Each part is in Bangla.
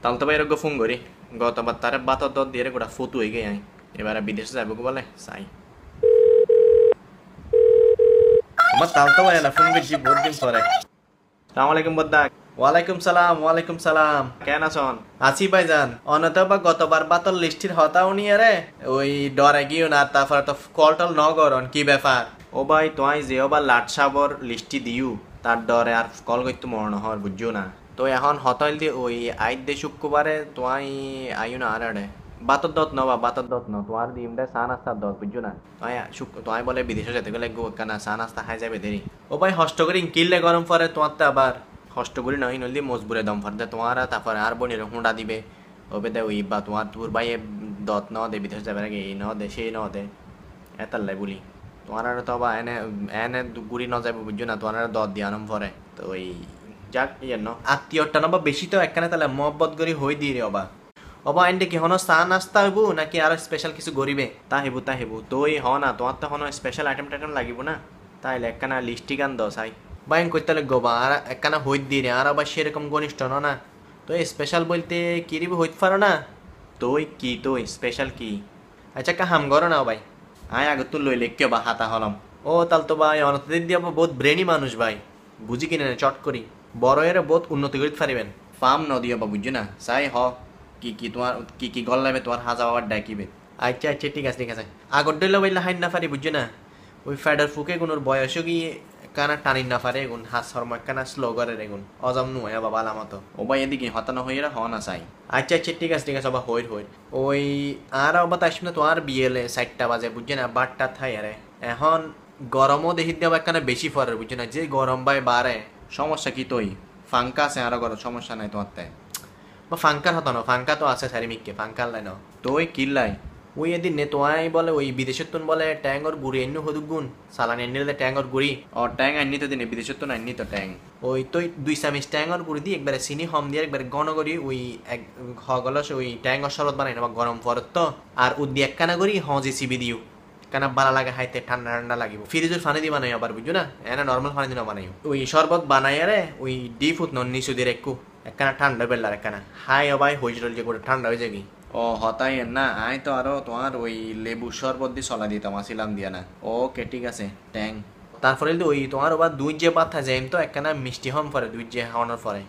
তাহলে তো ভাই এরকম ফোন করি গতবার তারে বাতর দর দিয়ে গোটা ফতু হয়ে গে আই এবারে বিদেশে যাবো বলে চাই আমার তাল তো ভাই না ফোন করছি বহুত দিন পরে সালাম আলাইকুম বদ্দা ওয়ালাইকুম সালাম কেন আছন আছি ভাইজান অনত বা গতবার বাতর লিস্টির হতাও নিয়ে রে ওই ডরে গিও না তারপরে তো কল টল ন করন কি ব্যাপার ও ভাই তোমায় যে বা লাট সাবর লিস্টি দিও তার ডরে আর কল করতে মরণ হওয়ার বুঝছো না তো এখন হতাইল দিয়ে ওই আইত দে শুক্রবারে তোমায় আইও না আর আড়ে বাতর দত নবা বাতর দত ন তোমার দিমটা চা নাস্তার দত বুঝছো না তোমায় বলে বিদেশে যেতে গেলে গো কানা চা নাস্তা খাই যাবে দেরি ও ভাই হষ্ট করি কিনলে গরম পরে তোমার তো আবার কষ্ট করি নই নলি মজবুরে দম ফার দে তোমার তারপরে আর বনির হুঁড়া দিবে ওবে দে ওই বা তোমার তোর ভাই দত ন দে বিদেশ যাবে নাকি এই ন দে সেই ন দে এতার লাই বলি তোমার আর তো বা এনে এনে গুড়ি ন যাবে বুঝছো না তোমার আর দত দিয়ে আনম পরে তো ওই যাক ইয়ে ন আত্মীয়টা নবা বেশি তো একখানে তাহলে মহব্বত করি হই দিয়ে রে অবা অবা আইনটা কি হনো চা নাস্তা হইব নাকি আর স্পেশাল কিছু গরিবে তা হেবু তুই হ না তোমার তো হনো স্পেশাল আইটেম টাইটেম লাগিব না তাইলে একখানা লিস্টি গান দ চাই বাইন করতে গোবা আর একখানা হইত দিয়ে আর আবার সেরকম ঘনিষ্ঠ না তো স্পেশাল বলতে কি রিবি হইতে পারো না তুই স্পেশাল কি আচ্ছা কা হাম করো না ভাই আয় আগে তুই লইলে কে বা হাতা হলাম ও তাল তো ভাই অনতদিন দিয়ে বহুত ব্রেনি মানুষ ভাই বুঝি কিনে চট করি বড় এর বহুত উন্নতি করতে পারিবেন ফার্ম নদীও বা বুঝছো না চাই হ কি তোমার কি গল লাগবে তোমার হাজা বাবার ডাকিবে আচ্ছা ঠিক আছে আগর ডেলে বললে হাইন না পারি বুঝছো না ওই ফ্যাডার ফুকে গুনোর বয়সও গিয়ে কানা টানি না পারে এগুন হাস শর্মা কানা স্লো করে এগুন অজম নুয়া বাবা আলামত ও ভাই এদিকে হতানো হইরা হ না চাই আচ্ছা ঠিক আছে বাবা হইর ওই আর আবার তাই শুনে তো আর বিয়েলে 4টা বাজে বুঝছো না 12টা থাই আরে এখন গরমও দেখি দেওয়া একখানা বেশি পরে বুঝছো না যে গরম বাই বাড়ে সমস্যা কি তুই ফাঙ্কা আছে আরো গরম সমস্যা নাই তোমার তাই বা ফাঙ্কার হতো না ফাঙ্কা তো আছে সারিমিককে ফাঙ্কার লাই না তুই কিল্লাই ওই এদিন নে তোয়াই বলে ওই বিদেশের তুন বলে ট্যাঙ্গর গুড়ি এন্ন হদুক গুণ সালানি এনে ট্যাঙ্গর গুড়ি ও ট্যাং আনি তো দিনে বিদেশের তো আনি তো ট্যাং ওই তুই 2 চামচ ট্যাঙ্গর গুড়ি দিয়ে একবারে চিনি হম দিয়ে একবারে ঘন করি ওই এক হগলস ওই ট্যাঙ্গর শরবত বানাই না গরম পরত তো আর উদ্দি একখানা করি হজে চিবি দিও কেন বালা লাগে হাইতে ঠান্ডা ঠান্ডা লাগিব ফ্রিজের পানি দিয়ে বানাই আবার বুঝছো না এনা নর্মাল পানি দিয়ে বানাই ওই শরবত বানাই আরে ওই ডি ফুট নন নিচু দিয়ে একটু একখানা ঠান্ডা বেলার একখানা হাই অবাই হয়েছিল যে করে ঠান্ডা হয়ে যাবি ও হতাই না আই তো আরো তোমার ওই লেবু শরবত দিয়ে চলা দিতাম আসিলাম দিয়া না ওকে ঠিক আছে ট্যাং তারপরে ওই তোমার ওবার দুই যে পাতা যাইম তো একখানা মিষ্টি হম পরে দুই যে খাওয়ানোর পরে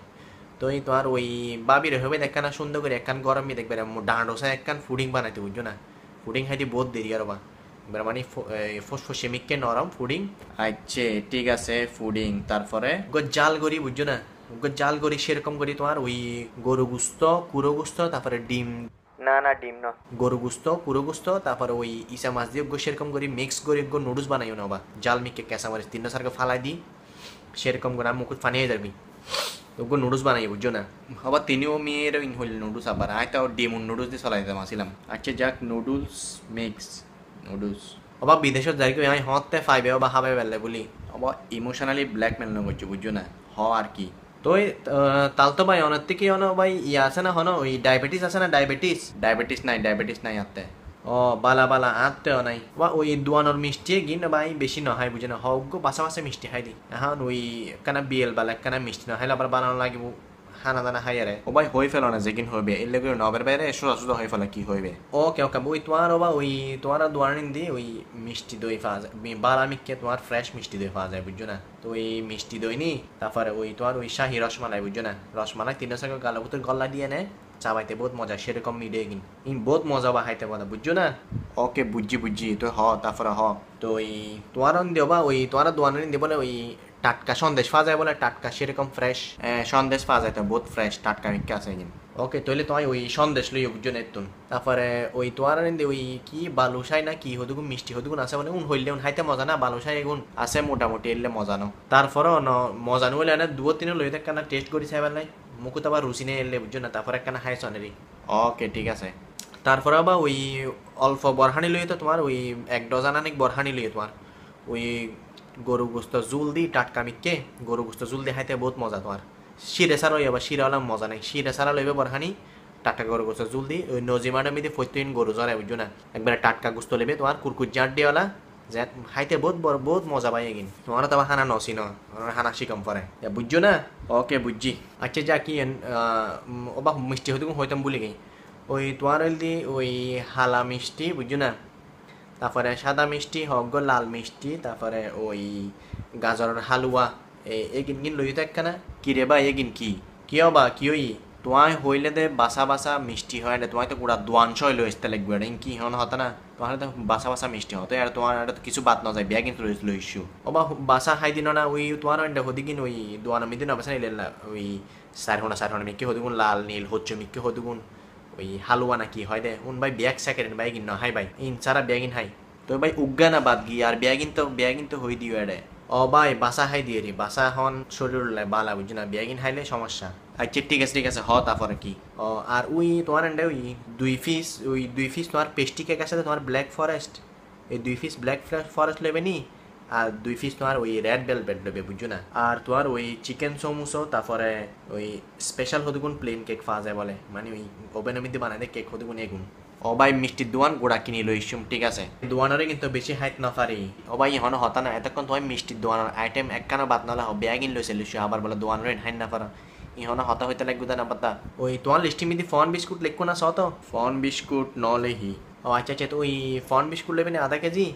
তো এই তোমার ওই বাবির হবে একখানা সুন্দর করে একখান গরম দিয়ে দেখবে ডাঁডোসা একখান ফুডিং বানাইতে বুঝছো না ফুডিং খাইতে বহুত দেরি আর বা এবার মানে ফসফসে মিককে নরম ফুডিং আচ্ছা ঠিক আছে ফুডিং তারপরে জাল গড়ি বুঝছো না জাল গড়ি সেরকম করি তোমার ওই গরু গুস্ত কুড়ো গুস্ত তারপরে ডিম না ডিম না গরু গুস্ত কুড়ো গুস্ত তারপরে ওই ইসা মাছ দিয়ে সেরকম করি মিক্স করে নুডলস বানাইও না বা জাল মিককে কেঁচা মারিস 3 সারকে ফালাই দিই সেরকম করে মুকুট ফানিয়ে যাবি ওগুলো নুডলস বানাই বুঝছো না আবার তিনিও মেয়ের হইল নুডলস আবার আয় তো ডিম নুডলস দিয়ে চলাই দিতাম আসিলাম আচ্ছা যাক নুডলস মিক্স নুডলস আবার বিদেশত যাই কই আমি হতে ফাইবে বা হাবে বেলে বলি আবার ইমোশনালি ব্ল্যাকমেল না করছো বুঝছো না হ আর কি তো তাল তো ভাই অনেক থেকে অন ভাই ইয়ে আছে না হন ওই ডায়াবেটিস আছে না ডায়াবেটিস নাই আত্তে ও বালা আত্তেও নাই বা ওই দোয়ানোর মিষ্টি গিন ভাই বেশি নহাই বুঝে না হক বাসা মিষ্টি খাই দি এখন ওই কানা বিয়েল বালা কানা মিষ্টি নহাইলে আবার বানানো লাগিব হানা দানা হাই আরে ও ভাই হয়ে ফেলো না যেকিন হইবে এর লেগে নবের বাইরে সোজা হয়ে ফেলা কি হইবে ওকে ওই তোমার বা ওই তোমার দোয়ানিন দি ওই মিষ্টি দই পাওয়া যায় বারামিককে তোমার ফ্রেশ মিষ্টি দই পাওয়া যায় বুঝছো না তো ওই মিষ্টি দই নি তারপরে ওই তোমার ওই শাহি রসমালাই বুঝছো না রসমালাই 3 গালা ভিতর গল্লা দিয়ে নেয় চাবাইতে বহুত মজা সেরকম মিডে কিন বহুত মজা বা খাইতে পারে বুঝছো না ওকে বুঝছি তো হ তারপরে হ তো ওই তোমার দিও বা ওই তোমার দোয়ানিন দিয়ে বলে ওই টাটকা সন্দেশ পাওয়া যায় বলে টাটকা সেরকম ফ্রেশ সন্দেশ পাওয়া যায় তো বহুত ফ্রেশ টাটকা মিক্কা আছে ওকে তাহলে তোমায় ওই সন্দেশ লই বুঝছো নেতুন তারপরে ওই তোমার ওই কি বালুশাই না কি হদুগুন মিষ্টি হদুগুন আছে মানে হইলে হাইতে মজা না বালুশাই এগুন আছে মোটামুটি এলে মজা নো তারপরে মজা নো হইলে না 2-3 লই থাকা না টেস্ট করি চাইবার লাই মুকুত আবার রুচি নেই এলে বুঝছো না তারপরে একখানা হাই সনেরি ওকে ঠিক আছে তারপরে আবার ওই অল্প বরহানি লই তো তোমার ওই 1 ডজন আনেক বরহানি লই তোমার ওই গরু গোস্ত জুল দি টাটকা মিক্কে গরু গোস্ত জুল দিয়ে খাইতে বহুত মজা তোমার শিরে সারা হইবা শিরা হলাম মজা নাই শিরে সারা লইবে বরহানি টাটকা গরু গোস্ত জুল দি ওই নজিমাটা মিদি ফৈতিন গরু জরাই বুঝছো না একবারে টাটকা গোস্ত লেবে তোমার কুরকুর জাঁট দিওয়ালা যে খাইতে বহুত বড় বহুত মজা পাই এগিন তোমার তো খানা নসি ন খানা শিকম পরে বুঝছো না ওকে বুঝছি আচ্ছা যা কি ওবা মিষ্টি হইতে হইতাম বলি গই ওই তোমার হইলি ওই হালা মিষ্টি বুঝছো না তারপরে সাদা মিষ্টি হক লাল মিষ্টি তারপরে ওই গাজরের হালুয়া এগিন গিন লই থাক না কি রে বা এগিন কি হবা কি হই তোমায় হইলে দে বাসা বাসা মিষ্টি হয় না তোমায় তো পুরা দোয়ান ছয় লই আসতে লাগবে এটা কি হন হতা না তোমার তো বাসা বাসা মিষ্টি হতো আর তোমার এটা কিছু বাদ না যায় বিয়া কিন্তু লইছু ওবা বাসা খাই দিন না ওই তোমার হদি কিন ওই দোয়ান মিদিন বাসা নিলে ওই সার হোনা মিকি হদিগুন লাল নীল হচ্ছে মিকি হদিগুন ওই হালুয়া না কি হয় দে উন ভাই ব্যাগ সেকেন্ড ভাই কিন হাই ভাই ইন সারা ব্যাগিন হাই তো ভাই উগ্গা না বাদ গিয়ে আর ব্যাগিন তো হই দিও এডে ও ভাই বাসা খাই দিয়ে রে বাসা হন শরীর বালা বুঝছি না ব্যাগিন খাইলে সমস্যা আচ্ছা ঠিক আছে হ তারপরে কি ও আর ওই তোমার এন্ডে ওই দুই পিস তোমার পেস্টি কেক আছে তোমার ব্ল্যাক ফরেস্ট এই 2 পিস ব্ল্যাক ফরেস্ট লেবে নি আর 2 পিস তোমার ওই রেড ভেলভেট লেবে বুঝছো না আর তোমার ওই চিকেন সমোসা তারপরে ওই স্পেশাল হদুগুন প্লেন কেক পাওয়া যায় বলে মানে ওই ওভেনের মধ্যে বানায় দেয় কেক হদুগুন এগুন ও ভাই মিষ্টির দোয়ান গোড়া কিনে লইছুম ঠিক আছে দোয়ানারে কিন্তু বেশি হাইট না পারি ও ভাই হন হতা না এতক্ষণ তোমার মিষ্টির দোয়ানোর আইটেম একখানা বাদ নালা হবে ব্যাগিন লইছে আবার বলে দোয়ানোর হাইট না পারা ইহনা হতা হইতে লাগবে না পাতা ওই তোমার লিস্টি মিদি ফন বিস্কুট লিখো না সত ফন বিস্কুট ন লেহি ও আচ্ছা তো ওই ফন বিস্কুট লেবে না আধা কেজি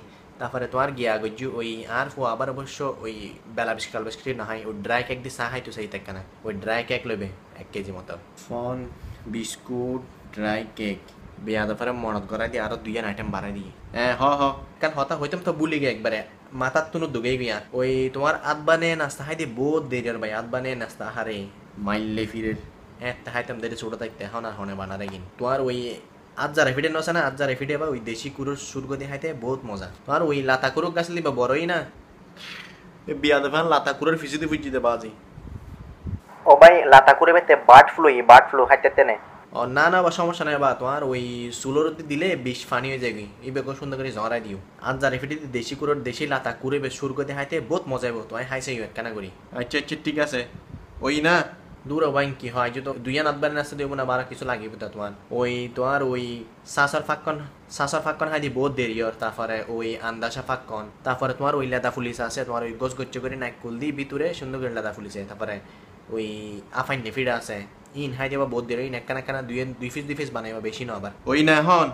তারপরে তোমার গিয়া গজ্জু ওই আর ফো আবার অবশ্য ওই বেলা বিস্কাল বিস্কুট না হয় ওই ড্রাই কেক দিয়ে চা হাই তো সেই থাকে না ওই ড্রাই কেক লেবে 1 কেজি মতো ফন বিস্কুট ড্রাই কেক বিয়া দফারে মনত করাই দিয়ে আরো 2 আইটেম বাড়াই দিয়ে হ কারণ হতা হইতাম তো ভুলি গে একবারে মাথার তুনো দুগেই গিয়া ওই তোমার আদবানে নাস্তা হাই দিয়ে বহুত দেরি আর ভাই আদবানে নাস্তা হারে মাইলে ফিরে হাইতাম দেরি ছোট থাকতে এখন আর হনে বানারে কিন তোমার ওই আজ্জা রেফিডে নসে না আজ্জা রেফিডে বা ওই দেশি কুরুর সুরগ দিয়ে হাইতে বহুত মজা তোমার ওই লাতা কুরুক গাছ লিবা বড়ই না বিয়া দেফান লাতা কুরুর ফিজিতে ফুজিতে বাজি ও ভাই লাতা কুরে বেতে বার্ড ফ্লু খাইতে নে ও না বা সমস্যা নাই বা তোমার ওই সুলোর দিলে বিষ ফানি হয়ে যাবি এই বেগ সুন্দর করে জড়াই দিও আজ্জা রেফিডে দেশি কুরোর দেশি লাতা কুরে বে সুরগ দিয়ে হাইতে বহুত মজা হইব তোমায় হাইছে কেনা করি আচ্ছা ঠিক আছে ওই না দূর বাইন কি হয় যে তো 2 আদবারে নাস্তা দেবো না বারা কিছু লাগিব তা তোমার ওই সাসার ফাক্কন হাই দি বহুত দেরি আর তারপরে ওই আন্দাসা ফাক্কন তারপরে তোমার ওই লেদা পুলিশ আছে তোমার ওই গোছ গচ্চ করে নাক কুল দি ভিতরে সুন্দর করে লেদা পুলিশে তারপরে ওই আফাইন নেফিডা আছে ইন হাই দেবা বহুত দেরি কানা দুই পিস বানাইবা বেশি না আবার ওই না হন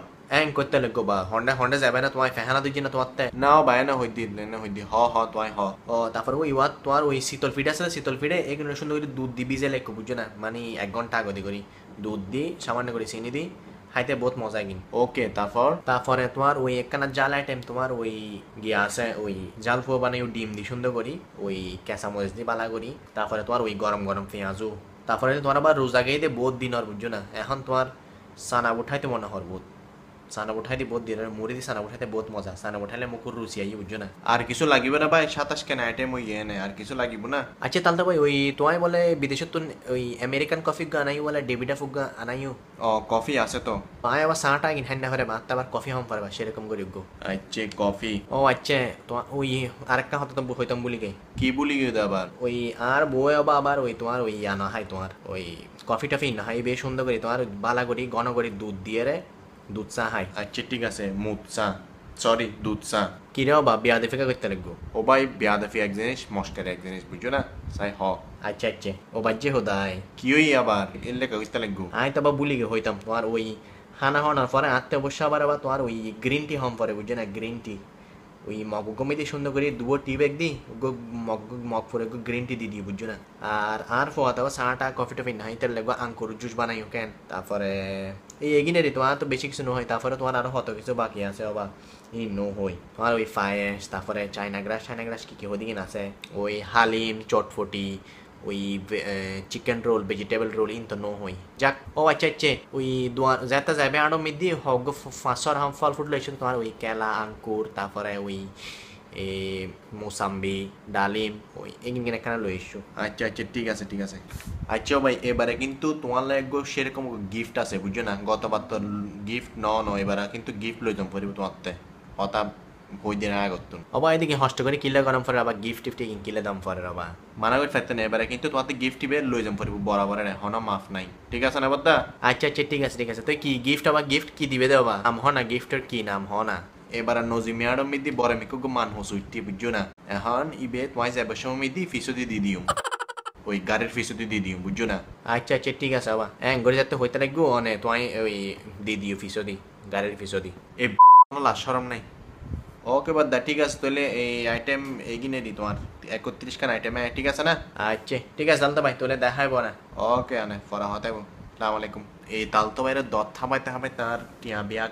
করতে লাগবো বা হন্ডা যাবে না তোমার ফেহানা দুই না তোমার নাও বায় না হইদি হ তোমায় ও তারপর ওই তোমার ওই শীতল ফিড আছে শীতল ফিডে এগুলো সুন্দর করে দুধ দিবি যে লাগবো বুঝছো না মানে 1 ঘন্টা আগে করি দুধ দি সামান্য করে চিনি দি খাইতে বহুত মজা কিন ওকে তারপরে তোমার ওই একখানা জাল আইটেম তোমার ওই গিয়া আছে ওই জাল ফুয়া বানাই ডিম দি সুন্দর করি ওই কেঁচা মরিচ দি বালা করি তারপরে তোমার ওই গরম পেঁয়াজু তারপরে তোমার আবার রোজা গাইতে বহুত দিন আর বুঝছো না এখন তোমার সানা উঠাইতে মনে হর বহুত সানা উঠাই দি বহুত দিনের মুড়ি দি সানা উঠাইতে বহুত মজা সানা উঠাইলে মুখর রুচি আই বুঝছো না আর কিছু লাগিব না ভাই 27 কেন আইটেম ওই এনে আর কিছু লাগিব না আচ্ছা তাহলে ভাই ওই তোমায় বলে বিদেশে তো ওই আমেরিকান কফি গা আনাই বলে ডেভিডা ফুগা আনাইও ও কফি আছে তো পায় আবার সাটা কিন হ্যান্ডা করে মাত্র আবার কফি হম পারবা সেরকম করে গো আচ্ছা কফি ও আচ্ছা তো ওই আরেকটা হতো তো হইতাম বলি গে কি বলি গে আবার ওই আর বই আবার ওই তোমার ওই আনা হয় তোমার ওই কফি টফি না হয় বেশ সুন্দর করে তোমার বালা করি ঘন করে দুধ দিয়ে রে দুধ চা হাই আচ্ছা ঠিক আছে দুধ চা কিরে বা বিয়াদফিকা করতে লাগবো ও ভাই বিয়াদফি এক জিনিস মস্কের এক জিনিস বুঝছো না সাই হ আচ্ছা ও বাজ্যে হোদাই কি হই আবার এর লেখা করতে লাগবো আই তো বা ভুলি গে হইতাম তোমার ওই খানা হওয়ার পরে আত্মীয় অবশ্য আবার তোমার ওই গ্রিন টি হম পরে বুঝছো না গ্রিন টি ওই মগ কমিতে সুন্দর করে 2 টি ব্যাগ দি মগ পরে গ্রিন টি দিয়ে বুঝছো না আর ফোয়াতে চাটা কফি টফি নাই তার লাগবে আঙ্কুর জুস বানাইও কেন তারপরে এই এগিনারি তোমার তো বেশি কিছু নহয় তারপরে তোমার আরো হত কিছু বাকি আছে আবার ই নো হই তোমার ওই ফায়েস তারপরে চাইনা গ্রাস কি হদিন আছে ওই হালিম চটফটি ওই chicken roll vegetable roll in তো নো হই যাক ও আচ্ছা ওই যাতে যাবে আরো মিদি হগ ফাঁসর হাম ফল ফুট লইছো তোমার ওই কেলা আঙ্কুর তারপরে ওই মোসাম্বি ডালিম ওই এগিন কিনা কেন লই এসছো আচ্ছা ঠিক আছে আচ্ছা ভাই এবারে কিন্তু তোমার লাগবে সেরকম গিফট আছে বুঝছো না গতবার তো গিফট ন এবারে কিন্তু গিফট লই যাম পরিব তোমারতে হতা হই দিন আগে করতুন আবার এদিকে হস্ট করে কিলে গরম পরে আবার গিফট কিলে দাম পরে আবার মানা করে ফেলতে নেই এবারে কিন্তু তোমার গিফট টিবে লই যাম পরিব বরাবর হন মাফ নাই ঠিক আছে না বদ্দা আচ্ছা ঠিক আছে তুই কি গিফট আবার গিফট কি দিবে দেবা নাম হ না গিফটের কি নাম হ না এবার নজিমিয়াড় মিদি বড় মিকুগু মান হসুইটি বুঝছো না এখন ইবে তোমায় যাবার সময় মিদি ফিসদি দি দিও ওই গাড়ির ফিসদি দি দিও বুঝছো না আচ্ছা আচ্ছা ঠিক আছে আবার ঘরে যাতে হইতে লাগবো অনে তোমায় ওই দি দিও ফিসদি গাড়ির ফিসদি এ লাশ শরম নাই ওকে বাদ ঠিক আছে তাহলে এই আইটেম এগিয়ে দি তোমার 31 খান আইটেম ঠিক আছে না আচ্ছা ঠিক আছে তাহলে ভাই তাহলে দেখাইব না ওকে আনে ফরা হতাইব আসসালামু আলাইকুম এই তাল তো বাইরে দত থামাইতে হবে তার টিয়া বিয়া